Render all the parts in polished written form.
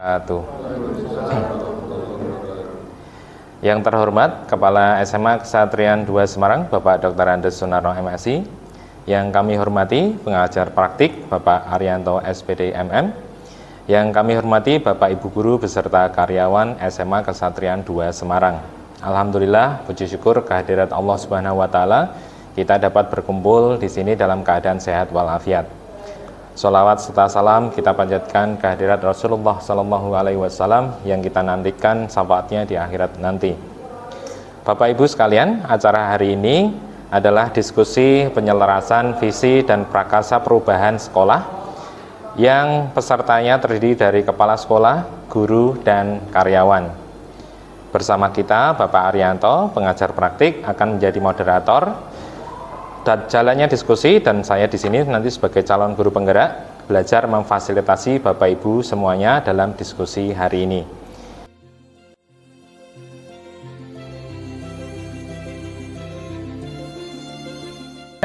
Atuh. Yang terhormat Kepala SMA Kesatrian 2 Semarang, Bapak Dr. Andes Sunarno MSI. Yang kami hormati pengajar praktik Bapak Arianto SPD MM. Yang kami hormati Bapak Ibu Guru beserta karyawan SMA Kesatrian 2 Semarang. Alhamdulillah, puji syukur kehadirat Allah Subhanahu wa taala, kita dapat berkumpul di sini dalam keadaan sehat walafiat. Sholawat serta salam kita panjatkan kehadirat Rasulullah Sallallahu Alaihi Wasallam yang kita nantikan syafaatnya di akhirat nanti. Bapak Ibu sekalian, acara hari ini adalah diskusi penyelarasan visi dan prakarsa perubahan sekolah yang pesertanya terdiri dari kepala sekolah, guru, dan karyawan. Bersama kita Bapak Arianto, pengajar praktik, akan menjadi moderator dan jalannya diskusi, dan saya di sini nanti sebagai calon guru penggerak belajar memfasilitasi Bapak Ibu semuanya dalam diskusi hari ini.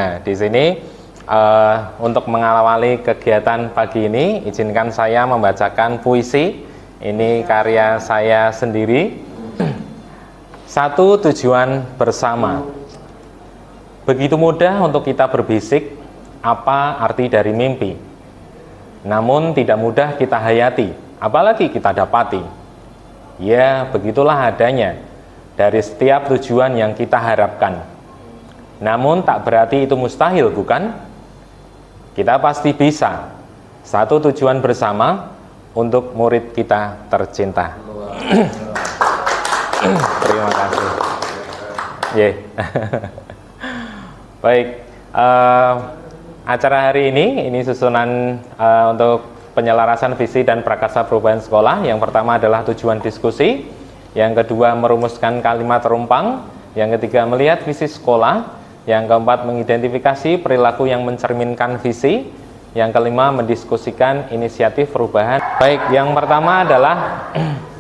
Nah, di sini untuk mengawali kegiatan pagi ini, izinkan saya membacakan puisi. Ini karya saya sendiri. Satu tujuan bersama. Begitu mudah untuk kita berbisik apa arti dari mimpi. Namun tidak mudah kita hayati, apalagi kita dapati. Ya, begitulah adanya dari setiap tujuan yang kita harapkan. Namun tak berarti itu mustahil, bukan? Kita pasti bisa. Satu tujuan bersama untuk murid kita tercinta. Terima kasih. Yeah. Baik, acara hari ini susunan untuk penyelarasan visi dan prakarsa perubahan sekolah. Yang pertama adalah tujuan diskusi, yang kedua merumuskan kalimat rumpang, yang ketiga melihat visi sekolah, yang keempat mengidentifikasi perilaku yang mencerminkan visi, yang kelima mendiskusikan inisiatif perubahan. Baik, yang pertama adalah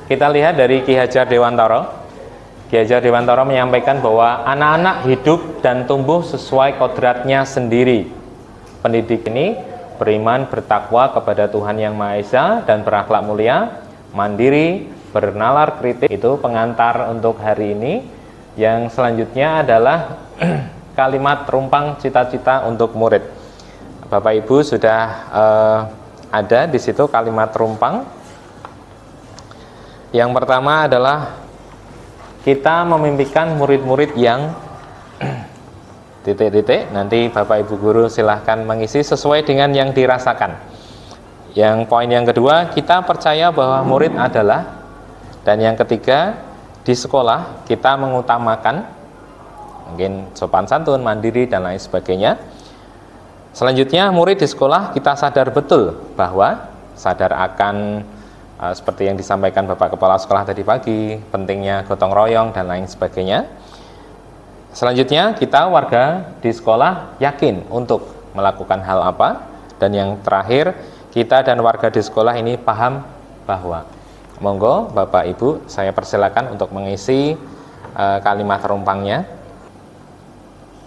kita lihat dari Ki Hajar Dewantara. Ki Hajar Dewantara menyampaikan bahwa anak-anak hidup dan tumbuh sesuai kodratnya sendiri. Pendidik ini beriman, bertakwa kepada Tuhan Yang Maha Esa dan berakhlak mulia, mandiri, bernalar kritis. Itu pengantar untuk hari ini. Yang selanjutnya adalah kalimat rumpang cita-cita untuk murid. Bapak Ibu sudah ada di situ kalimat rumpang. Yang pertama adalah kita memimpikan murid-murid yang titik-titik. Nanti Bapak Ibu Guru silahkan mengisi sesuai dengan yang dirasakan. Yang poin yang kedua, kita percaya bahwa murid adalah. Dan yang ketiga, di sekolah kita mengutamakan mungkin sopan santun, mandiri, dan lain sebagainya. Selanjutnya, murid di sekolah kita sadar betul bahwa sadar akan seperti yang disampaikan Bapak Kepala Sekolah tadi pagi, pentingnya gotong royong dan lain sebagainya. Selanjutnya, kita warga di sekolah yakin untuk melakukan hal apa. Dan yang terakhir, kita dan warga di sekolah ini paham bahwa. Monggo Bapak Ibu, saya persilakan untuk mengisi kalimat rumpangnya.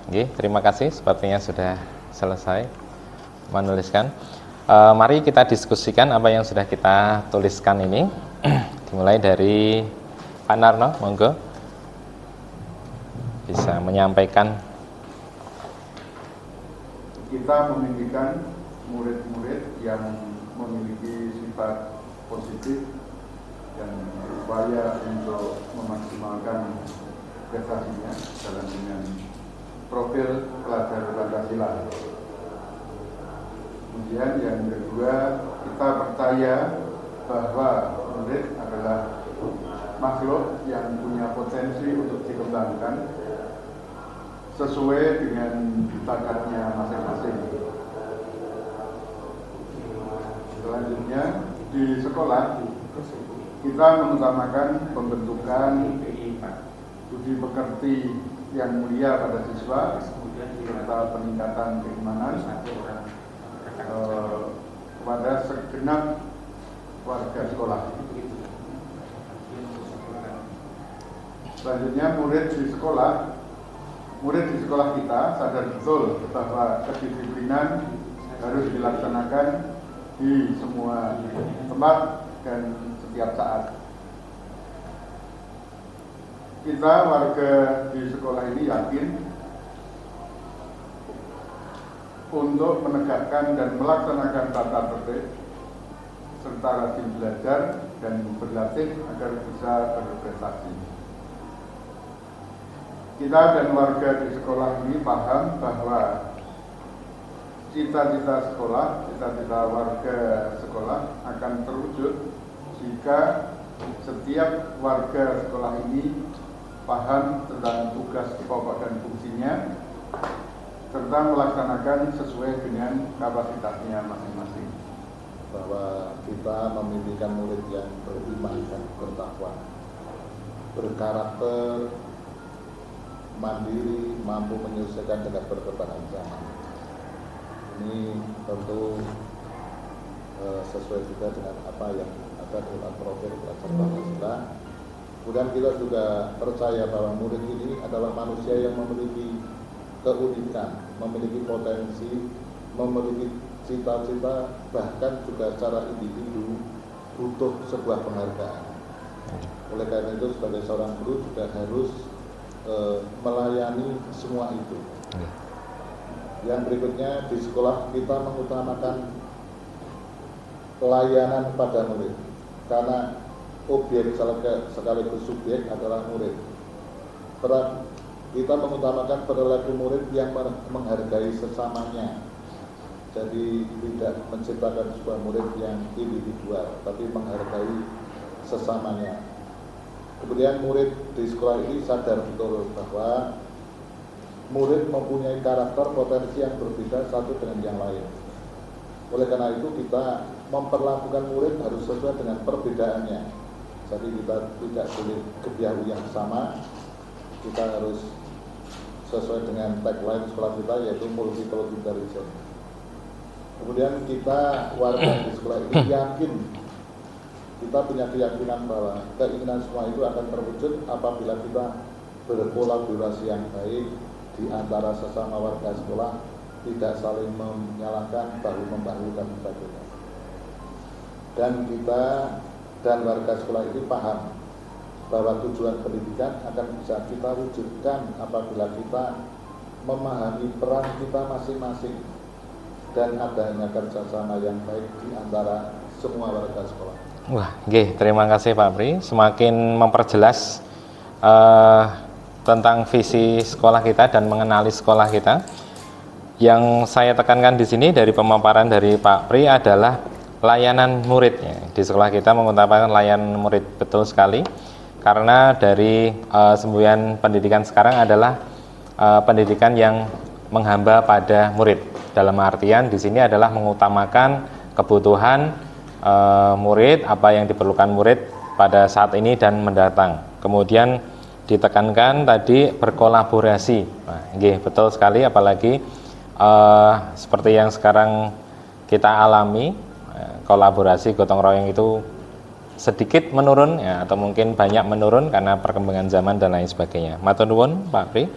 Oke, terima kasih, sepertinya sudah selesai menuliskan. Mari kita diskusikan apa yang sudah kita tuliskan ini. Dimulai dari Pak Narno, monggo bisa menyampaikan. Kita memimpikan murid-murid yang memiliki sifat positif dan berupaya untuk memaksimalkan prestasinya dalam dengan profil pelajar Pancasila. Kemudian yang kedua, kita percaya bahwa murid adalah makhluk yang punya potensi untuk dikembangkan sesuai dengan bakatnya masing-masing. Selanjutnya, di sekolah kita mengutamakan pembentukan budi pekerti yang mulia pada siswa serta peningkatan keimanan kepada segenap warga sekolah. Selanjutnya, murid di sekolah kita sadar betul bahwa kedisiplinan harus dilaksanakan di semua tempat dan setiap saat. Kita warga di sekolah ini yakin untuk menegakkan dan melaksanakan tata tertib serta rajin belajar dan berlatih agar bisa berprestasi. Kita dan warga di sekolah ini paham bahwa cita-cita sekolah, cita-cita warga sekolah akan terwujud jika setiap warga sekolah ini paham tentang tugas pokok dan fungsinya serta melaksanakan sesuai dengan kapasitasnya masing-masing. Bahwa kita memimpikan murid yang beriman dan bertakwa, berkarakter, mandiri, mampu menyelesaikan dengan perkembangan zaman. Ini tentu sesuai juga dengan apa yang ada dalam profil pelajar Pancasila. Kemudian kita juga percaya bahwa murid ini adalah manusia yang memiliki keunikan, memiliki potensi, memiliki cita-cita, bahkan juga secara individu butuh sebuah penghargaan. Oleh karena itu sebagai seorang guru juga harus melayani semua itu. Yang berikutnya, di sekolah kita mengutamakan pelayanan pada murid, karena objek sekaligus subjek adalah murid. Kita mengutamakan perilaku murid yang menghargai sesamanya. Jadi tidak menciptakan sebuah murid yang individual, tapi menghargai sesamanya. Kemudian murid di sekolah ini sadar betul bahwa murid mempunyai karakter potensi yang berbeda satu dengan yang lain. Oleh karena itu kita memperlakukan murid harus sesuai dengan perbedaannya. Jadi kita tidak boleh kebiasaan yang sama. Kita harus sesuai dengan tagline sekolah kita, yaitu multiple intelligence. Kemudian kita warga di sekolah ini yakin, kita punya keyakinan bahwa keinginan semua itu akan terwujud apabila kita berkolaborasi yang baik di antara sesama warga sekolah, tidak saling menyalahkan, bahu-membahu dan sebagainya. Dan kita dan warga sekolah ini paham bahwa tujuan pendidikan akan bisa kita wujudkan apabila kita memahami peran kita masing-masing dan adanya kerjasama yang baik di antara semua warga sekolah. Wah, terima kasih Pak Pri. Semakin memperjelas tentang visi sekolah kita dan mengenali sekolah kita. Yang saya tekankan di sini dari pemaparan dari Pak Pri adalah layanan muridnya. Di sekolah kita mengutamakan layanan murid, betul sekali. Karena dari semboyan pendidikan sekarang adalah pendidikan yang menghamba pada murid. Dalam artian di sini adalah mengutamakan kebutuhan murid, apa yang diperlukan murid pada saat ini dan mendatang. Kemudian ditekankan tadi berkolaborasi. Nah, betul sekali, apalagi seperti yang sekarang kita alami, kolaborasi gotong royong itu sedikit menurun ya, atau mungkin banyak menurun karena perkembangan zaman dan lain sebagainya. Matur nuwun Pak Pri.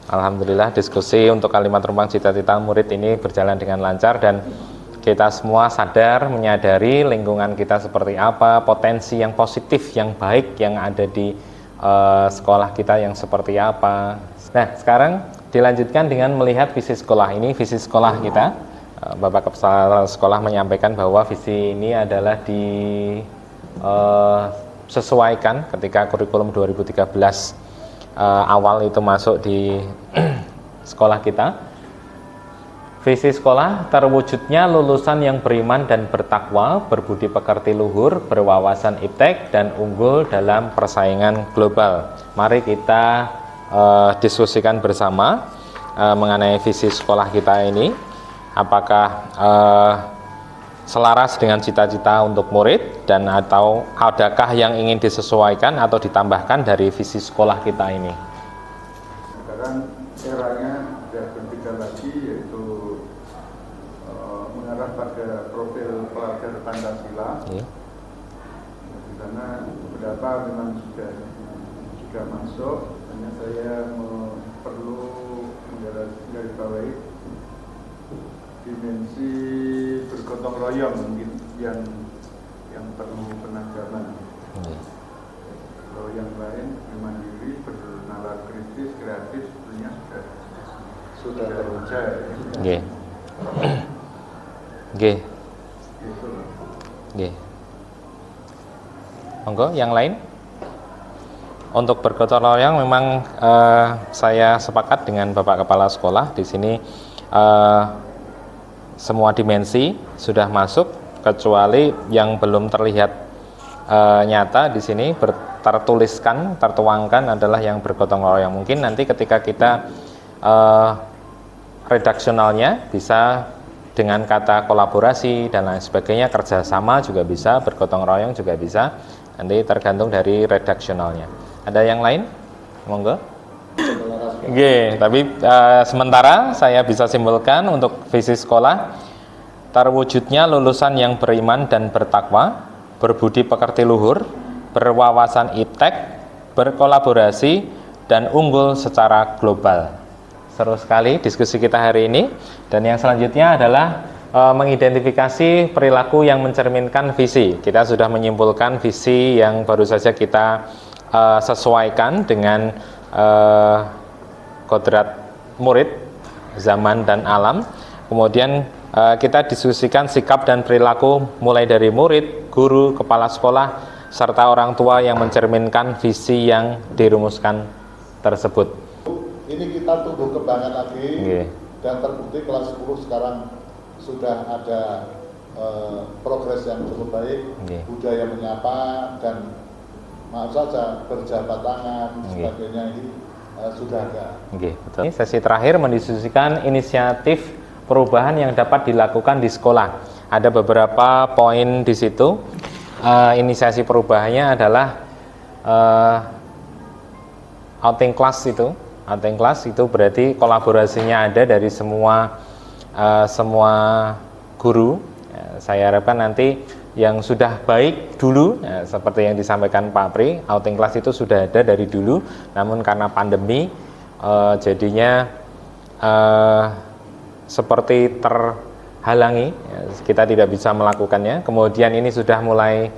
Alhamdulillah diskusi untuk kalimat rumpang cita-cita murid ini berjalan dengan lancar dan kita semua sadar, menyadari lingkungan kita seperti apa, potensi yang positif, yang baik yang ada di sekolah kita yang seperti apa. Nah, sekarang dilanjutkan dengan melihat visi sekolah ini, visi sekolah kita. Bapak Kepala Sekolah menyampaikan bahwa visi ini adalah disesuaikan ketika kurikulum 2013 awal itu masuk di sekolah kita. Visi sekolah terwujudnya lulusan yang beriman dan bertakwa, berbudi pekerti luhur, berwawasan iptek, dan unggul dalam persaingan global. Mari kita diskusikan bersama mengenai visi sekolah kita ini. Apakah selaras dengan cita-cita untuk murid dan atau adakah yang ingin disesuaikan atau ditambahkan dari visi sekolah kita ini? Sekarang eranya sudah berbeda lagi, yaitu mengarah pada profil pelajar Pancasila. Di sana beberapa memang sudah masuk, hanya saya perlu menggarisbawahi dimensi bergotong royong mungkin yang perlu penajaman. Nggih. Kalau yang lain mandiri, bernalar kritis, kreatif sebetulnya sudah terbaca. Nggih. Nggih. Gitu loh. Nggih. Monggo yang lain. Untuk bergotong royong memang saya sepakat dengan Bapak Kepala Sekolah di sini, semua dimensi sudah masuk kecuali yang belum terlihat nyata di sini tertuliskan, tertuangkan adalah yang bergotong royong. Mungkin nanti ketika kita redaksionalnya bisa dengan kata kolaborasi dan lain sebagainya, kerjasama juga bisa, bergotong royong juga bisa, nanti tergantung dari redaksionalnya. Ada yang lain? Monggo. Oke, tapi sementara saya bisa simpulkan untuk visi sekolah, terwujudnya lulusan yang beriman dan bertakwa, berbudi pekerti luhur, berwawasan iptek, berkolaborasi, dan unggul secara global. Seru sekali diskusi kita hari ini. Dan yang selanjutnya adalah mengidentifikasi perilaku yang mencerminkan visi. Kita sudah menyimpulkan visi yang baru saja kita sesuaikan dengan kodrat murid, zaman dan alam. Kemudian kita diskusikan sikap dan perilaku mulai dari murid, guru, kepala sekolah, serta orang tua yang mencerminkan visi yang dirumuskan tersebut. Ini kita tunggu kembangan lagi. Nggih. Dan terbukti kelas 10 sekarang sudah ada progres yang cukup baik. Nggih. Budaya menyapa dan maaf saja berjabat tangan sebagainya ini sudah ada. Oke, betul. Ini sesi terakhir mendiskusikan inisiatif perubahan yang dapat dilakukan di sekolah. Ada beberapa poin di situ. Inisiasi perubahannya adalah outing class itu. Outing class itu berarti kolaborasinya ada dari semua guru. Saya harapkan nanti yang sudah baik dulu, seperti yang disampaikan Pak Pri, outing class itu sudah ada dari dulu, namun karena pandemi jadinya seperti terhalangi, kita tidak bisa melakukannya. Kemudian ini sudah mulai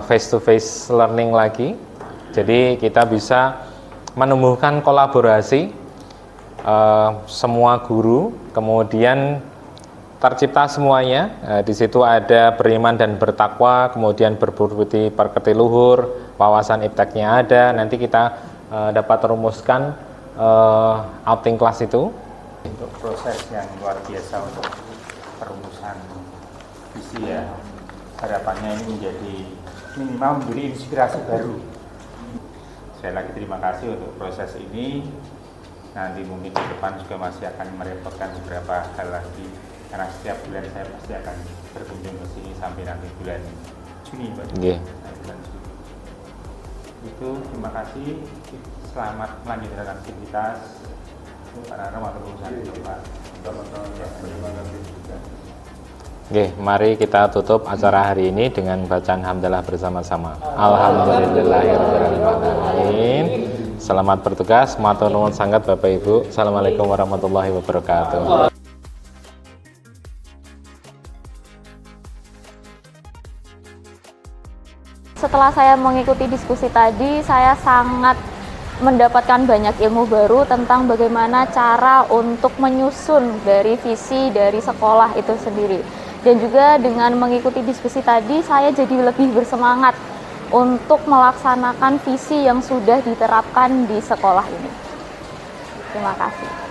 face to face learning lagi, jadi kita bisa menumbuhkan kolaborasi semua guru, kemudian tercipta semuanya. Di situ ada beriman dan bertakwa, kemudian berbudi pekerti luhur, wawasan ipteknya ada. Nanti kita dapat rumuskan outing class itu. Untuk proses yang luar biasa untuk perumusan visi ya, harapannya ini menjadi minimal memberi inspirasi baru. Sekali lagi terima kasih untuk proses ini. Nanti mungkin ke depan juga masih akan merepotkan beberapa hal lagi, karena setiap bulan saya pasti akan berkunjung ke sini sampai nanti bulan Juni, Pak. Yeah. Bulan Juni. Itu terima kasih. Selamat melanjutkan aktivitas. Para remaja lulusan itu, Pak. Terima kasih juga. Oke, mari kita tutup acara hari ini dengan bacaan hamdalah bersama-sama. Alhamdulillahirrahmanirrahim. Selamat bertugas, matur nuwun sangat Bapak Ibu. Assalamualaikum warahmatullahi wabarakatuh. Setelah saya mengikuti diskusi tadi, saya sangat mendapatkan banyak ilmu baru tentang bagaimana cara untuk menyusun dari visi dari sekolah itu sendiri. Dan juga dengan mengikuti diskusi tadi, saya jadi lebih bersemangat untuk melaksanakan visi yang sudah diterapkan di sekolah ini. Terima kasih.